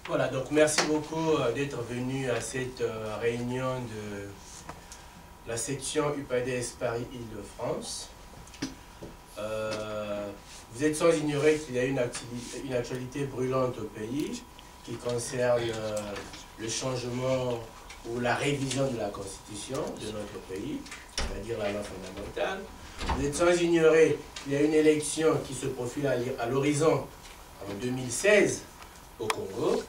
Voilà, donc merci beaucoup d'être venu à cette réunion de la section UPADES Paris-Île-de-France. Vous êtes sans ignorer qu'il y a une actualité brûlante au pays qui concerne le changement ou la révision de la Constitution de notre pays, c'est-à-dire la loi fondamentale. Vous êtes sans ignorer qu'il y a une élection qui se profile à l'horizon en 2016 au Congo.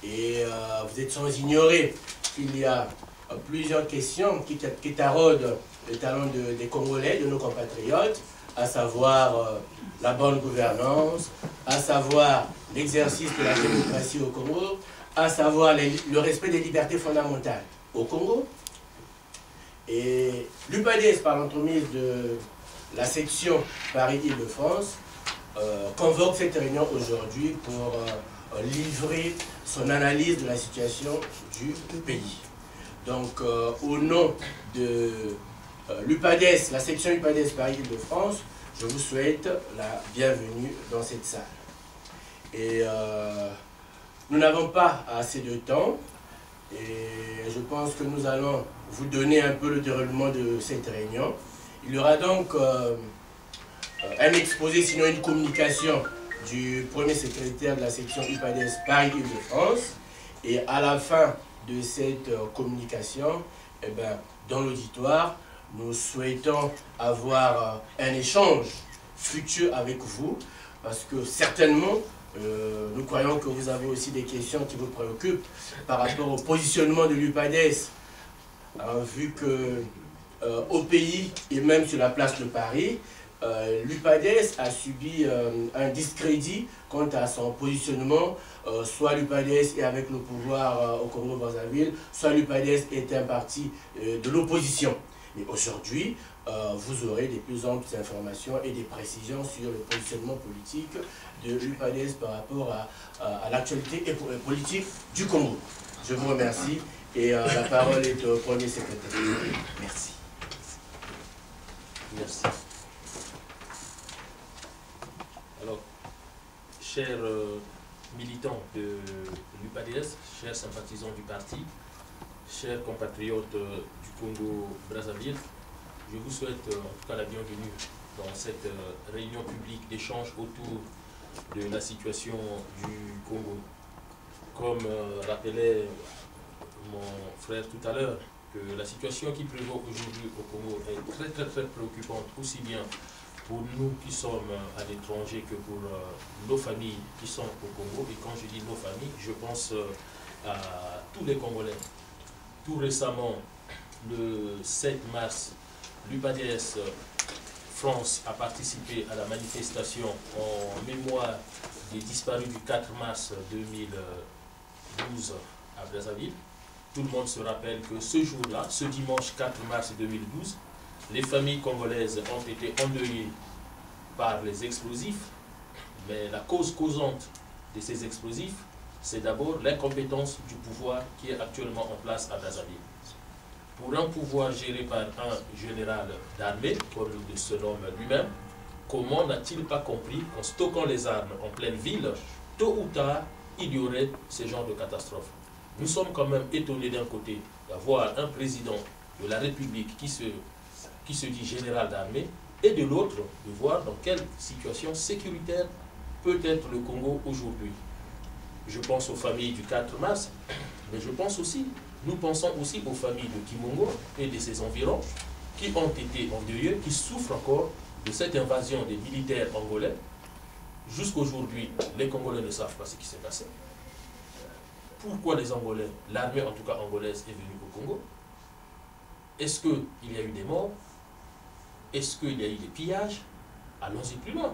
Et vous êtes sans ignorer qu'il y a plusieurs questions qui taraudent le talent des Congolais, de nos compatriotes, à savoir la bonne gouvernance, à savoir l'exercice de la démocratie au Congo, à savoir le respect des libertés fondamentales au Congo. Et l'UPADES, par l'entremise de la section Paris-Île-de-France, convoque cette réunion aujourd'hui pour livrer son analyse de la situation du pays. Donc, au nom de l'UPADES, la section UPADES Paris-Île-de-France, je vous souhaite la bienvenue dans cette salle. Et nous n'avons pas assez de temps, et je pense que nous allons vous donner un peu le déroulement de cette réunion. Il y aura donc un exposé, sinon une communication du premier secrétaire de la section UPADES Paris-Île-de-France. Et à la fin de cette communication, eh ben, dans l'auditoire, nous souhaitons avoir un échange futur avec vous, parce que certainement, nous croyons que vous avez aussi des questions qui vous préoccupent par rapport au positionnement de l'UPADES, vu que au pays et même sur la place de Paris, l'UPADES a subi un discrédit quant à son positionnement. Soit l'UPADES est avec le pouvoir au Congo-Brazzaville, soit l'UPADES est un parti de l'opposition. Mais aujourd'hui, vous aurez des plus amples informations et des précisions sur le positionnement politique de l'UPADES par rapport à l'actualité politique du Congo. Je vous remercie et la parole est au premier secrétaire. Merci. Merci. Alors, chers militants de l'UPADES, chers sympathisants du parti, chers compatriotes du Congo-Brazzaville, je vous souhaite en tout cas la bienvenue dans cette réunion publique d'échange autour de la situation du Congo. Comme rappelait mon frère tout à l'heure, que la situation qui prévaut aujourd'hui au Congo est très préoccupante, aussi bien pour nous qui sommes à l'étranger que pour nos familles qui sont au Congo. Et quand je dis nos familles, je pense à tous les Congolais. Tout récemment, le 7 mars, l'UPADES France a participé à la manifestation en mémoire des disparus du 4 mars 2012 à Brazzaville. Tout le monde se rappelle que ce jour-là, ce dimanche 4 mars 2012, les familles congolaises ont été endeuillées par les explosifs, mais la cause causante de ces explosifs, c'est d'abord l'incompétence du pouvoir qui est actuellement en place à Brazzaville. Pour un pouvoir géré par un général d'armée, comme il se nomme lui-même, comment n'a-t-il pas compris qu'en stockant les armes en pleine ville, tôt ou tard, il y aurait ce genre de catastrophe? Nous sommes quand même étonnés d'un côté d'avoir un président de la République qui se dit général d'armée, et de l'autre, de voir dans quelle situation sécuritaire peut être le Congo aujourd'hui. Je pense aux familles du 4 mars, mais je pense aussi, nous pensons aussi aux familles de Kimongo et de ses environs, qui ont été endeuillées, qui souffrent encore de cette invasion des militaires angolais. Jusqu'aujourd'hui, les Congolais ne savent pas ce qui s'est passé. Pourquoi les Angolais, l'armée en tout cas angolaise, est venue au Congo? Est-ce qu'il y a eu des morts? Est-ce qu'il y a eu des pillages? Allons-y plus loin.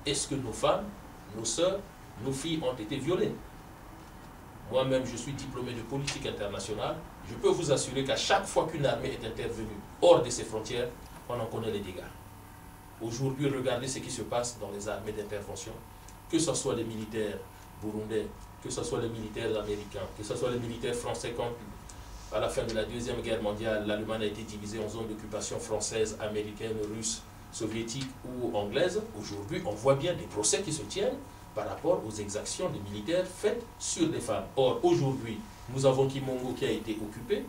Est-ce que nos femmes, nos sœurs, nos filles ont été violées? Moi-même, je suis diplômé de politique internationale. Je peux vous assurer qu'à chaque fois qu'une armée est intervenue hors de ses frontières, on en connaît les dégâts. Aujourd'hui, regardez ce qui se passe dans les armées d'intervention, que ce soit les militaires burundais, que ce soit les militaires américains, que ce soit les militaires français. Quand, à la fin de la Deuxième Guerre mondiale, l'Allemagne a été divisée en zones d'occupation française, américaine, russe, soviétique ou anglaise. Aujourd'hui, on voit bien des procès qui se tiennent par rapport aux exactions des militaires faites sur les femmes. Or, aujourd'hui, nous avons Kimongo qui a été occupé.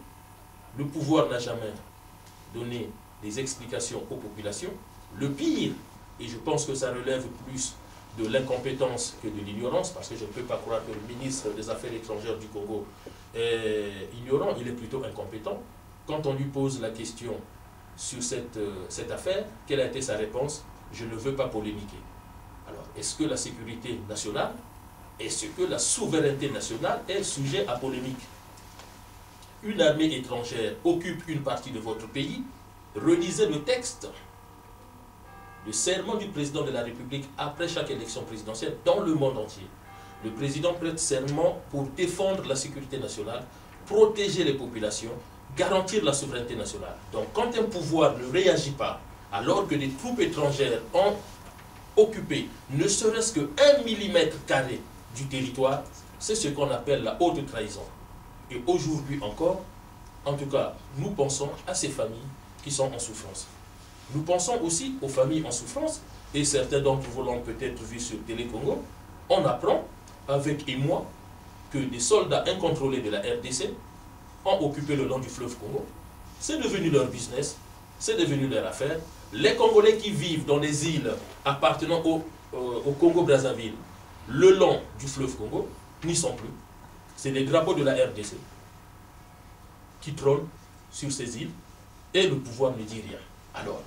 Le pouvoir n'a jamais donné des explications aux populations. Le pire, et je pense que ça relève plus de l'incompétence que de l'ignorance, parce que je ne peux pas croire que le ministre des Affaires étrangères du Congo est ignorant, il est plutôt incompétent. Quand on lui pose la question sur cette affaire, quelle a été sa réponse? Je ne veux pas polémiquer. Alors, est-ce que la sécurité nationale, est-ce que la souveraineté nationale est sujet à polémique? Une armée étrangère occupe une partie de votre pays, relisez le texte. Le serment du président de la République après chaque élection présidentielle dans le monde entier. Le président prête serment pour défendre la sécurité nationale, protéger les populations, garantir la souveraineté nationale. Donc quand un pouvoir ne réagit pas, alors que des troupes étrangères ont occupé ne serait-ce que 1 mm² du territoire, c'est ce qu'on appelle la haute trahison. Et aujourd'hui encore, en tout cas, nous pensons à ces familles qui sont en souffrance. Nous pensons aussi aux familles en souffrance, et certains d'entre vous l'ont peut-être vu sur Télé Congo. On apprend, avec émoi, que des soldats incontrôlés de la RDC ont occupé le long du fleuve Congo. C'est devenu leur business, c'est devenu leur affaire. Les Congolais qui vivent dans les îles appartenant au Congo-Brazzaville, le long du fleuve Congo, n'y sont plus. C'est des drapeaux de la RDC qui trônent sur ces îles, et le pouvoir ne dit rien. Alors,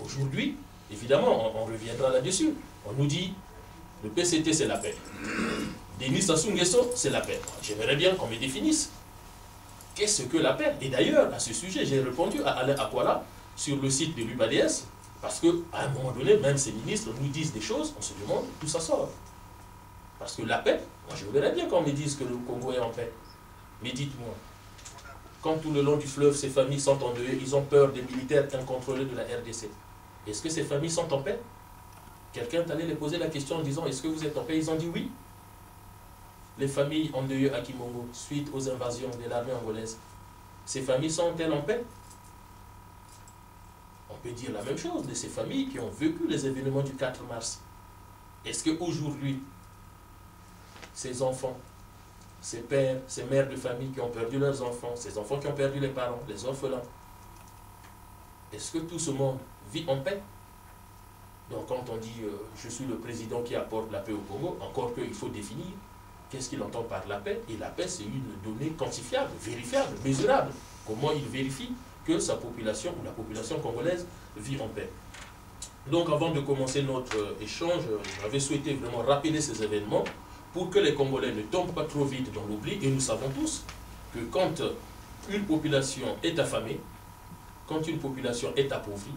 aujourd'hui, évidemment, on reviendra là-dessus. On nous dit, le PCT c'est la paix. Denis Sassou Nguesso, c'est la paix. J'aimerais bien qu'on me définisse. Qu'est-ce que la paix? Et d'ailleurs, à ce sujet, j'ai répondu à Alain Akwala sur le site de l'UPADS, parce qu'à un moment donné, même ces ministres nous disent des choses, on se demande d'où ça sort. Parce que la paix, moi je verrais bien qu'on me dise que le Congo est en paix. Mais dites-moi, quand tout le long du fleuve, ces familles sont en deuil, ils ont peur des militaires incontrôlés de la RDC. Est-ce que ces familles sont en paix? Quelqu'un est allé les poser la question en disant, est-ce que vous êtes en paix? Ils ont dit oui. Les familles en deuil à Kimongo, suite aux invasions de l'armée angolaise, ces familles sont-elles en paix? On peut dire la même chose de ces familles qui ont vécu les événements du 4 mars. Est-ce qu'aujourd'hui, ces enfants, ces pères, ces mères de famille qui ont perdu leurs enfants, ces enfants qui ont perdu les parents, les orphelins, est-ce que tout ce monde vit en paix? Donc quand on dit je suis le président qui apporte la paix au Congo, encore qu'il faut définir qu'est-ce qu'il entend par la paix. Et la paix, c'est une donnée quantifiable, vérifiable, mesurable. Comment il vérifie que sa population ou la population congolaise vit en paix. Donc avant de commencer notre échange, j'avais souhaité vraiment rappeler ces événements pour que les Congolais ne tombent pas trop vite dans l'oubli. Et nous savons tous que quand une population est affamée, quand une population est appauvrie,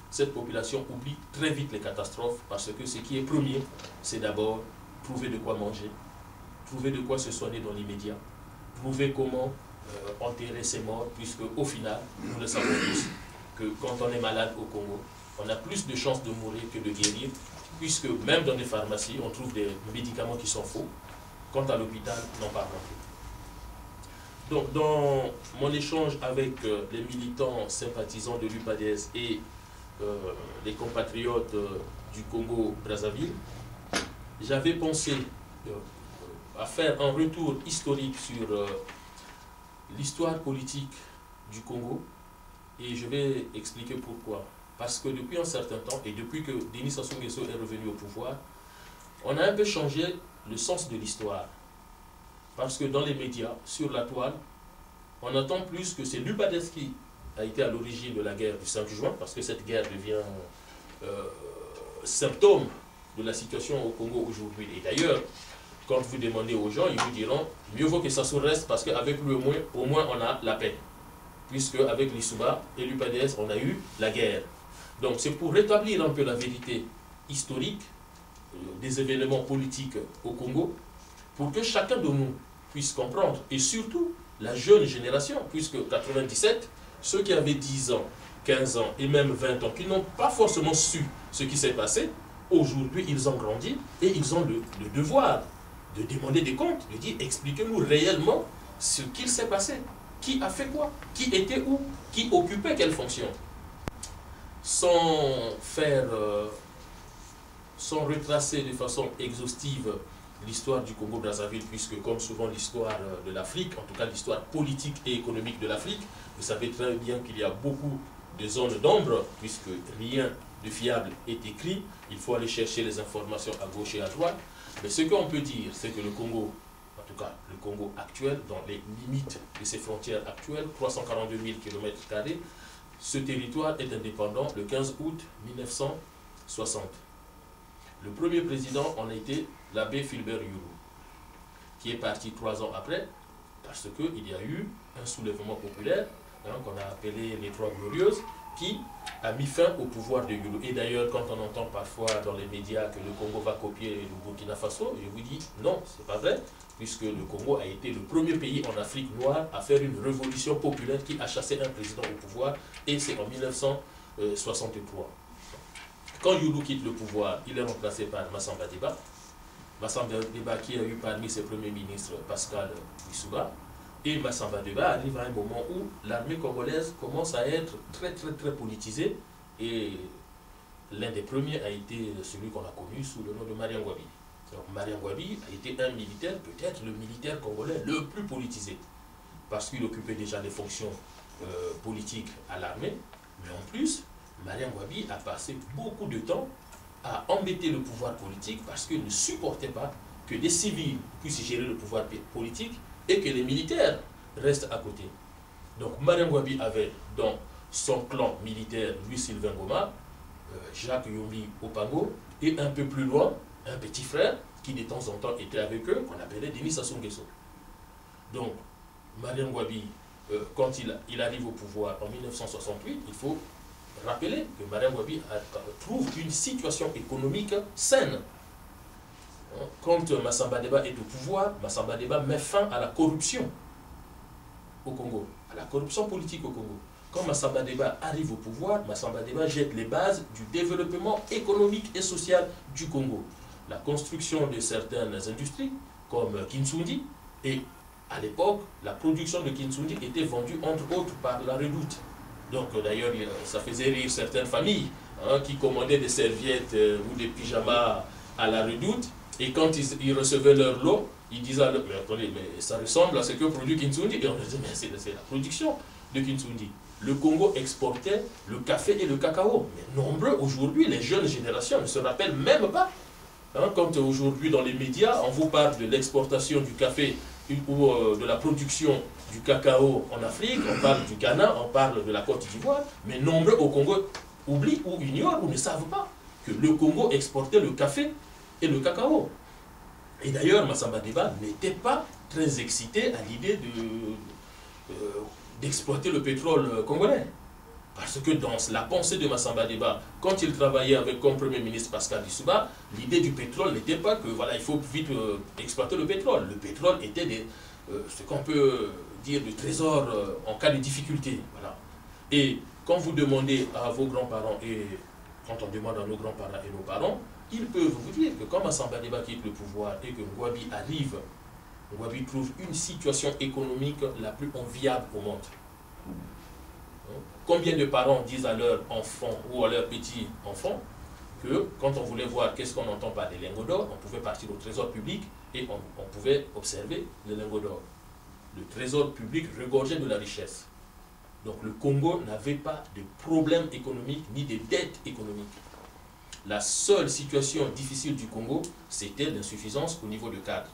cette population oublie très vite les catastrophes, parce que ce qui est premier, c'est d'abord trouver de quoi manger, trouver de quoi se soigner dans l'immédiat, trouver comment enterrer ses morts, puisque au final, nous le savons tous, que quand on est malade au Congo, on a plus de chances de mourir que de guérir, puisque même dans des pharmacies, on trouve des médicaments qui sont faux. Quant à l'hôpital, n'en parlons plus. Donc, dans mon échange avec les militants sympathisants de l'UPADS et les compatriotes du Congo-Brazzaville, j'avais pensé à faire un retour historique sur l'histoire politique du Congo, et je vais expliquer pourquoi. Parce que depuis un certain temps, et depuis que Denis Sassou Nguesso est revenu au pouvoir, on a un peu changé le sens de l'histoire. Parce que dans les médias, sur la toile, on entend plus que c'est l'UPADS qui a été à l'origine de la guerre du 5 juin, parce que cette guerre devient symptôme de la situation au Congo aujourd'hui. Et d'ailleurs, quand vous demandez aux gens, ils vous diront, mieux vaut que Sassou reste, parce qu'avec lui au moins on a la paix. Puisque avec l'Issouba et l'UPADS, on a eu la guerre. Donc c'est pour rétablir un peu la vérité historique des événements politiques au Congo, pour que chacun de nous puisse comprendre, et surtout la jeune génération, puisque 97, ceux qui avaient 10 ans, 15 ans et même 20 ans, qui n'ont pas forcément su ce qui s'est passé, aujourd'hui ils ont grandi et ils ont le devoir de demander des comptes, de dire expliquez-nous réellement ce qu'il s'est passé, qui a fait quoi, qui était où, qui occupait quelle fonction. Sans faire sans retracer de façon exhaustive l'histoire du Congo-Brazzaville, puisque comme souvent l'histoire de l'Afrique, en tout cas l'histoire politique et économique de l'Afrique, vous savez très bien qu'il y a beaucoup de zones d'ombre, puisque rien de fiable est écrit, il faut aller chercher les informations à gauche et à droite. Mais ce qu'on peut dire, c'est que le Congo, en tout cas le Congo actuel, dans les limites de ses frontières actuelles, 342 000 km², ce territoire est indépendant le 15 août 1960. Le premier président en a été l'abbé Philbert Yulu, qui est parti 3 ans après, parce qu'il y a eu un soulèvement populaire, qu'on a appelé les Trois Glorieuses, qui a mis fin au pouvoir de Yulu. Et d'ailleurs, quand on entend parfois dans les médias que le Congo va copier le Burkina Faso, je vous dis non, c'est pas vrai, puisque le Congo a été le premier pays en Afrique noire à faire une révolution populaire qui a chassé un président au pouvoir, et c'est en 1963. Quand Yulu quitte le pouvoir, il est remplacé par Massamba Deba. Massamba Deba qui a eu parmi ses premiers ministres Pascal Lissouba. Et Massamba Deba arrive à un moment où l'armée congolaise commence à être très politisée. Et l'un des premiers a été celui qu'on a connu sous le nom de Marien Ngouabi. Marien Ngouabi a été un militaire, peut-être le militaire congolais le plus politisé. Parce qu'il occupait déjà des fonctions politiques à l'armée. Mais en plus, Marien Ngouabi a passé beaucoup de temps à embêter le pouvoir politique parce qu'il ne supportait pas que des civils puissent gérer le pouvoir politique et que les militaires restent à côté. Donc Marien Ngouabi avait dans son clan militaire Louis-Sylvain Ngoma, Jacques Yombi Opango, et un peu plus loin, un petit frère qui de temps en temps était avec eux, qu'on appelait Denis Sassou Nguesso. Donc Marien Ngouabi, quand il arrive au pouvoir en 1968, il faut rappeler que Marien Ngouabi trouve une situation économique saine. Quand Massamba Deba est au pouvoir, Massamba Deba met fin à la corruption au Congo, à la corruption politique au Congo. Quand Massamba Deba arrive au pouvoir, Massamba Deba jette les bases du développement économique et social du Congo. La construction de certaines industries, comme Kinsundi, et à l'époque, la production de Kinsundi était vendue entre autres par la Redoute. Donc d'ailleurs, ça faisait rire certaines familles qui commandaient des serviettes ou des pyjamas à la Redoute. Et quand ils recevaient leur lot, ils disaient à mais attendez, mais ça ressemble à ce que produit Kinsundi. Et on disait, mais c'est la production de Kinsundi. Le Congo exportait le café et le cacao. Mais nombreux aujourd'hui, les jeunes générations ne se rappellent même pas. Quand aujourd'hui dans les médias, on vous parle de l'exportation du café ou de la production du cacao en Afrique, on parle du Ghana, on parle de la Côte d'Ivoire, mais nombreux au Congo oublient ou ignorent ou ne savent pas que le Congo exportait le café et le cacao. Et d'ailleurs, Massamba Deba n'était pas très excité à l'idée d'exploiter le pétrole congolais. Parce que dans la pensée de Massamba Deba, quand il travaillait avec comme Premier ministre Pascal Lissouba, l'idée du pétrole n'était pas que voilà, il faut vite exploiter le pétrole. Le pétrole était ce qu'on peut dire de trésor en cas de difficulté. Voilà. Et quand vous demandez à vos grands-parents et quand on demande à nos grands-parents et nos parents, ils peuvent vous dire que quand Massamba Deba quitte le pouvoir et que Ngouabi arrive, Ngouabi trouve une situation économique la plus enviable au monde. Combien de parents disent à leurs enfants ou à leurs petits-enfants que quand on voulait voir qu'est-ce qu'on entend par les lingots d'or, on pouvait partir au trésor public et on pouvait observer les lingots d'or. Le trésor public regorgeait de la richesse. Donc le Congo n'avait pas de problème économique ni de dette économique. La seule situation difficile du Congo, c'était l'insuffisance au niveau de cadre.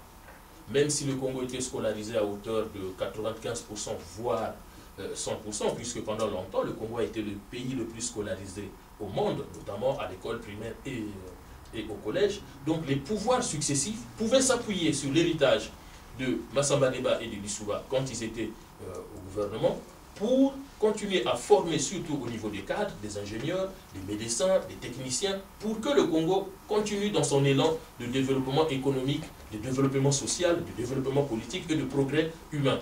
Même si le Congo était scolarisé à hauteur de 95%, voire 100%, puisque pendant longtemps, le Congo a été le pays le plus scolarisé au monde, notamment à l'école primaire et au collège. Donc les pouvoirs successifs pouvaient s'appuyer sur l'héritage de Massamba Deba et de Lissouba quand ils étaient au gouvernement, pour continuer à former, surtout au niveau des cadres, des ingénieurs, des médecins, des techniciens, pour que le Congo continue dans son élan de développement économique, de développement social, de développement politique et de progrès humain.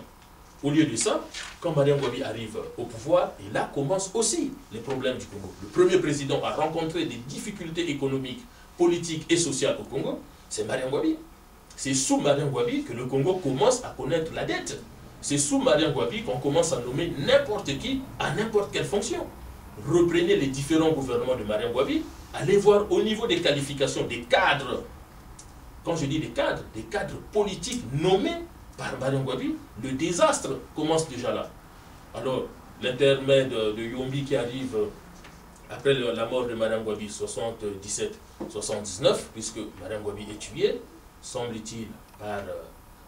Au lieu de ça, quand Marien Ngouabi arrive au pouvoir, et là commencent aussi les problèmes du Congo. Le premier président a rencontré des difficultés économiques, politiques et sociales au Congo, c'est Marien Ngouabi. C'est sous Marien Ngouabi que le Congo commence à connaître la dette. C'est sous Marien Ngouabi qu'on commence à nommer n'importe qui à n'importe quelle fonction. Reprenez les différents gouvernements de Marien Ngouabi, allez voir au niveau des qualifications des cadres, quand je dis des cadres politiques nommés par Madame Gwabi, le désastre commence déjà là. Alors, l'intermède de Yombi qui arrive après la mort de Madame Gwabi, 77-79, puisque Madame Gwabi est tuée, semble-t-il, par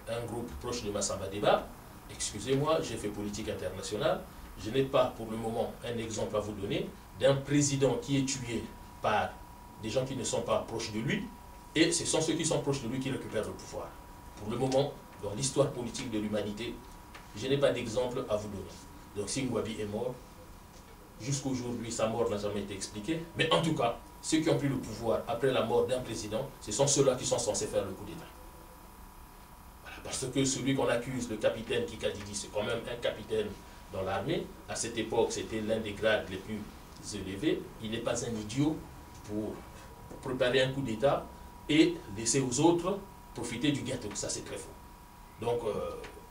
un groupe proche de Massamba Deba. Excusez-moi, j'ai fait politique internationale. Je n'ai pas pour le moment un exemple à vous donner d'un président qui est tué par des gens qui ne sont pas proches de lui, et ce sont ceux qui sont proches de lui qui récupèrent le pouvoir. Pour le moment, dans l'histoire politique de l'humanité, je n'ai pas d'exemple à vous donner. Donc si Gwabi est mort, jusqu'aujourd'hui sa mort n'a jamais été expliquée, mais en tout cas, ceux qui ont pris le pouvoir après la mort d'un président, ce sont ceux-là qui sont censés faire le coup d'État. Voilà, parce que celui qu'on accuse, le capitaine Kikadidi, c'est quand même un capitaine dans l'armée. À cette époque, c'était l'un des grades les plus élevés. Il n'est pas un idiot pour préparer un coup d'État et laisser aux autres profiter du gâteau. Ça, c'est très faux. Donc,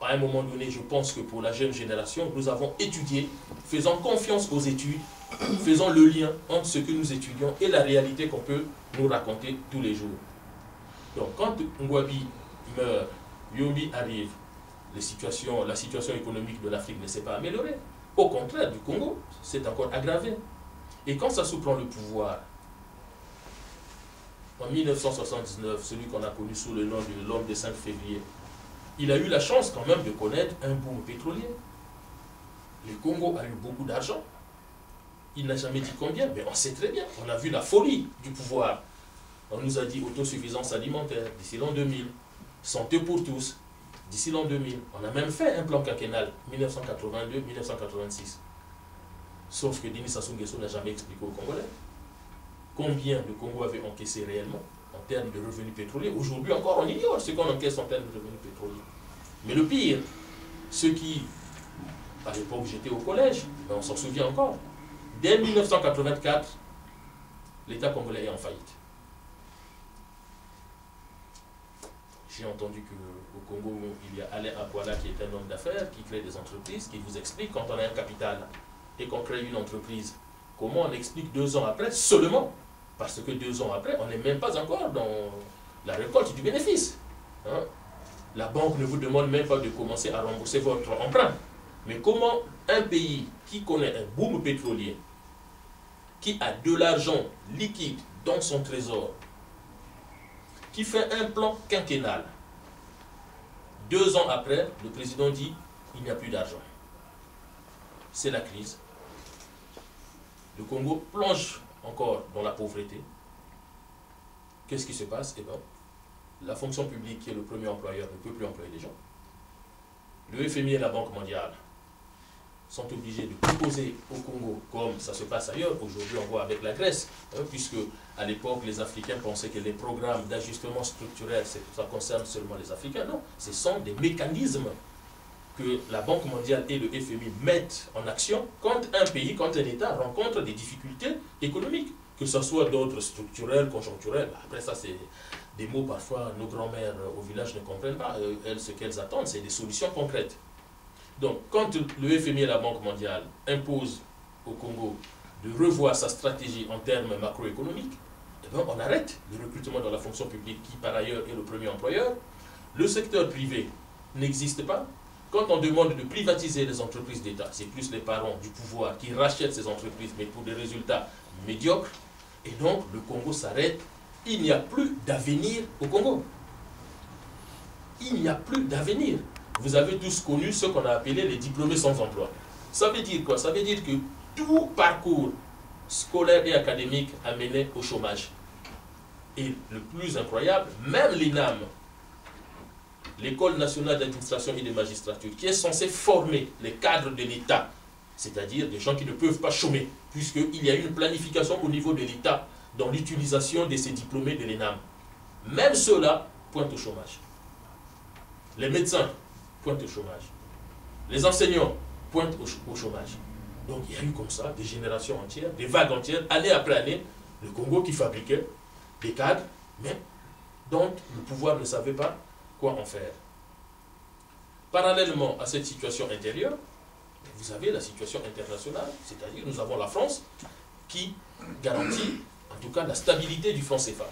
à un moment donné, je pense que pour la jeune génération, nous avons étudié, faisant confiance aux études, faisant le lien entre ce que nous étudions et la réalité qu'on peut nous raconter tous les jours. Donc, quand Ngwabi meurt, Yombi arrive, la situation économique de l'Afrique ne s'est pas améliorée. Au contraire, du Congo, c'est encore aggravé. Et quand Sassou prend le pouvoir, en 1979, celui qu'on a connu sous le nom de l'homme de 5 février, il a eu la chance quand même de connaître un boom pétrolier. Le Congo a eu beaucoup d'argent. Il n'a jamais dit combien, mais on sait très bien. On a vu la folie du pouvoir. On nous a dit autosuffisance alimentaire d'ici l'an 2000, santé pour tous d'ici l'an 2000. On a même fait un plan quinquennal 1982-1986. Sauf que Denis Sassou Nguesso n'a jamais expliqué aux Congolais combien le Congo avait encaissé réellement en termes de revenus pétroliers. Aujourd'hui encore, on ignore ce qu'on encaisse en termes de revenus pétroliers. Mais le pire, ceux qui, à l'époque j'étais au collège, on s'en souvient encore, dès 1984, l'État congolais est en faillite. J'ai entendu qu'au Congo, il y a Alain Akwala qui est un homme d'affaires, qui crée des entreprises, qui vous explique quand on a un capital et qu'on crée une entreprise, comment on explique 2 ans après seulement. Parce que 2 ans après, on n'est même pas encore dans la récolte du bénéfice. Hein? La banque ne vous demande même pas de commencer à rembourser votre emprunt. Mais comment un pays qui connaît un boom pétrolier, qui a de l'argent liquide dans son trésor, qui fait un plan quinquennal, 2 ans après, le président dit il n'y a plus d'argent. C'est la crise. Le Congo plonge encore dans la pauvreté. Qu'est-ce qui se passe? Eh bien, la fonction publique, qui est le premier employeur, ne peut plus employer les gens. Le FMI et la Banque mondiale sont obligés de proposer au Congo, comme ça se passe ailleurs. Aujourd'hui, on voit avec la Grèce, hein, puisque à l'époque, les Africains pensaient que les programmes d'ajustement structurel, ça concerne seulement les Africains. Non, ce sont des mécanismes que la Banque mondiale et le FMI mettent en action quand un pays, quand un État rencontre des difficultés économiques, que ce soit d'ordre structurel, conjoncturel. Après ça, c'est des mots parfois nos grands-mères au village ne comprennent pas. Elles, ce qu'elles attendent, c'est des solutions concrètes. Donc, quand le FMI et la Banque mondiale imposent au Congo de revoir sa stratégie en termes macroéconomiques, eh bien, on arrête le recrutement dans la fonction publique, qui par ailleurs est le premier employeur. Le secteur privé n'existe pas. Quand on demande de privatiser les entreprises d'État, c'est plus les parents du pouvoir qui rachètent ces entreprises, mais pour des résultats médiocres. Et donc, le Congo s'arrête. Il n'y a plus d'avenir au Congo. Il n'y a plus d'avenir. Vous avez tous connu ce qu'on a appelé les diplômés sans emploi. Ça veut dire quoi? Ça veut dire que tout parcours scolaire et académique a mené au chômage. Et le plus incroyable, même l'INAM, l'École nationale d'administration et de magistrature, qui est censée former les cadres de l'État, c'est-à-dire des gens qui ne peuvent pas chômer, puisqu'il y a une planification au niveau de l'État dans l'utilisation de ces diplômés de l'ENAM. Même ceux-là pointent au chômage. Les médecins pointent au chômage. Les enseignants pointent au chômage. Donc il y a eu comme ça des générations entières, des vagues entières, année après année, le Congo qui fabriquait des cadres, mais dont le pouvoir ne savait pas quoi en faire. Parallèlement à cette situation intérieure, vous avez la situation internationale, c'est-à-dire nous avons la France qui garantit, en tout cas la stabilité du franc CFA.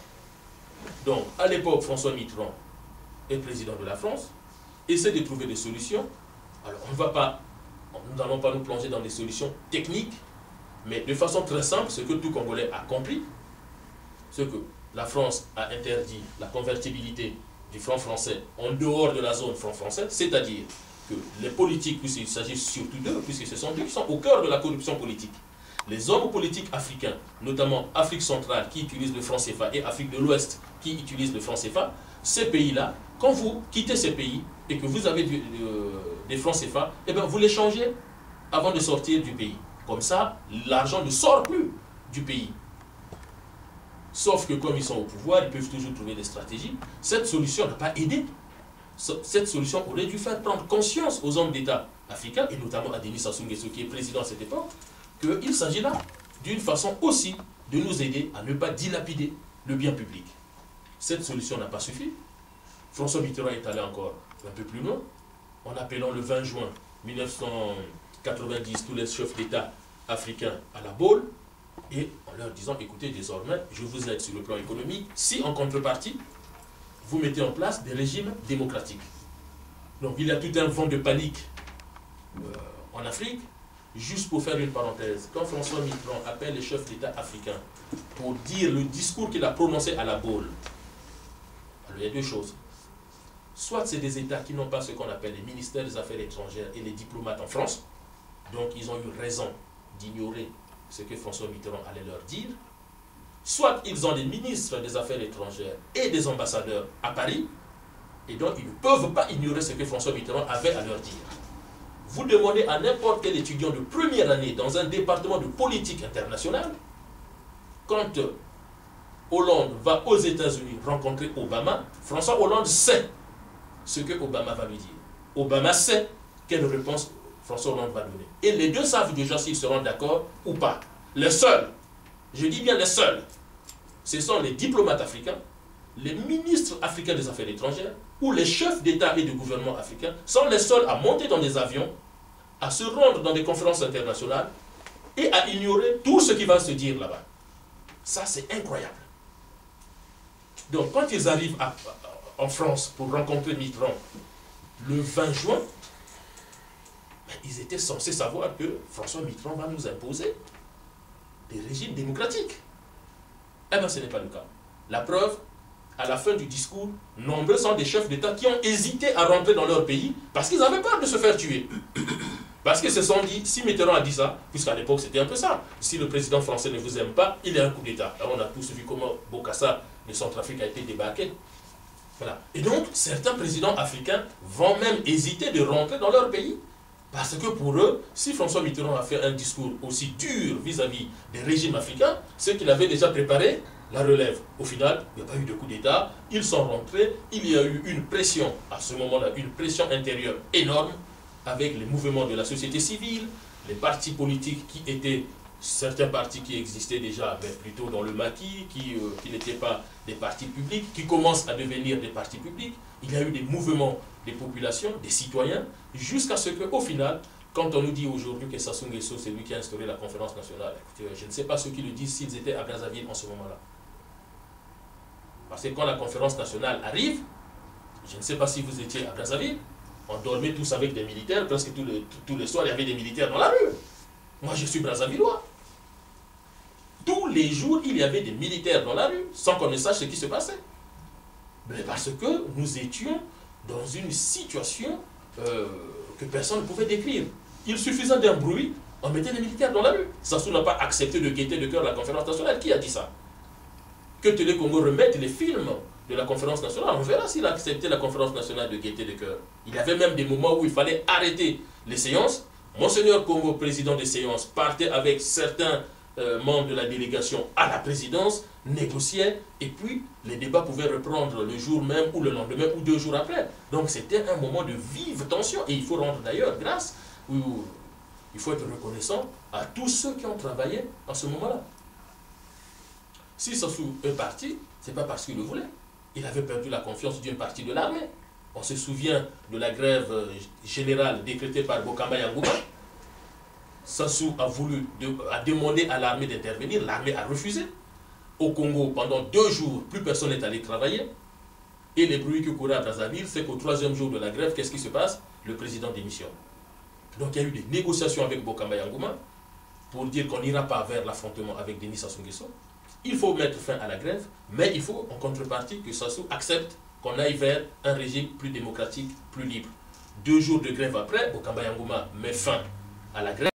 Donc, à l'époque, François Mitterrand est président de la France, essaie de trouver des solutions. Alors, nous n'allons pas nous plonger dans des solutions techniques, mais de façon très simple, ce que tout Congolais a compris, c'est que la France a interdit la convertibilité du franc français en dehors de la zone franc français, c'est-à-dire que les politiques, puisqu'il s'agit surtout d'eux, puisque ce sont eux qui sont au cœur de la corruption politique, les hommes politiques africains, notamment Afrique centrale qui utilise le franc CFA et Afrique de l'Ouest qui utilise le franc CFA, ces pays-là, quand vous quittez ces pays et que vous avez des francs CFA, eh bien vous les changez avant de sortir du pays. Comme ça, l'argent ne sort plus du pays. Sauf que comme ils sont au pouvoir, ils peuvent toujours trouver des stratégies. Cette solution n'a pas aidé. Cette solution aurait dû faire prendre conscience aux hommes d'État africains, et notamment à Denis Sassou Nguesso, qui est président à cette époque, qu'il s'agit là d'une façon aussi de nous aider à ne pas dilapider le bien public. Cette solution n'a pas suffi. François Mitterrand est allé encore un peu plus loin, en appelant le 20 juin 1990 tous les chefs d'État africains à la Baule, et en leur disant, écoutez, désormais, je vous aide sur le plan économique, si en contrepartie, vous mettez en place des régimes démocratiques. Donc il y a tout un vent de panique en Afrique. Juste pour faire une parenthèse, quand François Mitterrand appelle les chefs d'État africains pour dire le discours qu'il a prononcé à la Baule, alors il y a deux choses. Soit c'est des États qui n'ont pas ce qu'on appelle les ministères des Affaires étrangères et les diplomates en France, donc ils ont eu raison d'ignorer ce que François Mitterrand allait leur dire. Soit ils ont des ministres des Affaires étrangères et des ambassadeurs à Paris, et donc ils ne peuvent pas ignorer ce que François Mitterrand avait à leur dire. Vous demandez à n'importe quel étudiant de première année dans un département de politique internationale, quand Hollande va aux États-Unis rencontrer Obama, François Hollande sait ce que Obama va lui dire. Obama sait quelle réponse François Hollande va donner. Et les deux savent déjà s'ils seront d'accord ou pas. Les seuls, je dis bien les seuls, ce sont les diplomates africains, les ministres africains des Affaires étrangères ou les chefs d'État et de gouvernement africains sont les seuls à monter dans des avions, à se rendre dans des conférences internationales et à ignorer tout ce qui va se dire là-bas. Ça, c'est incroyable. Donc, quand ils arrivent en France pour rencontrer Mitterrand le 20 juin, ils étaient censés savoir que François Mitterrand va nous imposer des régimes démocratiques. Eh bien, ce n'est pas le cas. La preuve, à la fin du discours, nombreux sont des chefs d'État qui ont hésité à rentrer dans leur pays parce qu'ils avaient peur de se faire tuer. Parce qu'ils se sont dit, si Mitterrand a dit ça, puisqu'à l'époque c'était un peu ça, si le président français ne vous aime pas, il y a un coup d'État. On a tous vu comment Bokassa de Centrafrique a été débarqué. Voilà. Et donc, certains présidents africains vont même hésiter de rentrer dans leur pays. Parce que pour eux, si François Mitterrand a fait un discours aussi dur vis-à-vis des régimes africains, c'est qu'il avait déjà préparé la relève. Au final, il n'y a pas eu de coup d'État, ils sont rentrés, il y a eu une pression, à ce moment-là, une pression intérieure énorme, avec les mouvements de la société civile, les partis politiques qui étaient, certains partis qui existaient déjà, mais plutôt dans le maquis, qui n'étaient pas des partis publics, qui commencent à devenir des partis publics. Il y a eu des mouvements des populations, des citoyens, jusqu'à ce qu'au final, quand on nous dit aujourd'hui que Sassou Nguesso, c'est lui qui a instauré la conférence nationale, écoutez, je ne sais pas ceux qui le disent s'ils étaient à Brazzaville en ce moment-là. Parce que quand la conférence nationale arrive, je ne sais pas si vous étiez à Brazzaville, on dormait tous avec des militaires, presque tous les soirs, il y avait des militaires dans la rue. Moi, je suis brazzavillois. Tous les jours, il y avait des militaires dans la rue, sans qu'on ne sache ce qui se passait. Mais parce que nous étions dans une situation que personne ne pouvait décrire. Il suffisait d'un bruit, on mettait les militaires dans la rue. Sassou n'a pas accepté de gaieté de cœur la conférence nationale. Qui a dit ça? Que Télé Congo remette les films de la conférence nationale. On verra s'il a accepté la conférence nationale de gaieté de cœur. Il y avait même des moments où il fallait arrêter les séances. Monseigneur Congo, président des séances, partait avec certains membres de la délégation à la présidence, négociait, et puis les débats pouvaient reprendre le jour même ou le lendemain ou 2 jours après. Donc c'était un moment de vive tension, et il faut rendre d'ailleurs grâce, ou il faut être reconnaissant à tous ceux qui ont travaillé à ce moment-là. Si Sassou est parti, ce n'est pas parce qu'il le voulait. Il avait perdu la confiance d'une partie de l'armée. On se souvient de la grève générale décrétée par Bokamba Yangouma. Sassou a demandé à l'armée d'intervenir, l'armée a refusé. au Congo, pendant 2 jours, plus personne n'est allé travailler. Et les bruits qui couraient à Brazzaville, c'est qu'au 3e jour de la grève, qu'est-ce qui se passe? Le président démissionne. Donc il y a eu des négociations avec Bokamba Yangouma pour dire qu'on n'ira pas vers l'affrontement avec Denis Sassou Nguesso. Il faut mettre fin à la grève, mais il faut en contrepartie que Sassou accepte qu'on aille vers un régime plus démocratique, plus libre. 2 jours de grève après, Bokamba Yangouma met fin à la grève.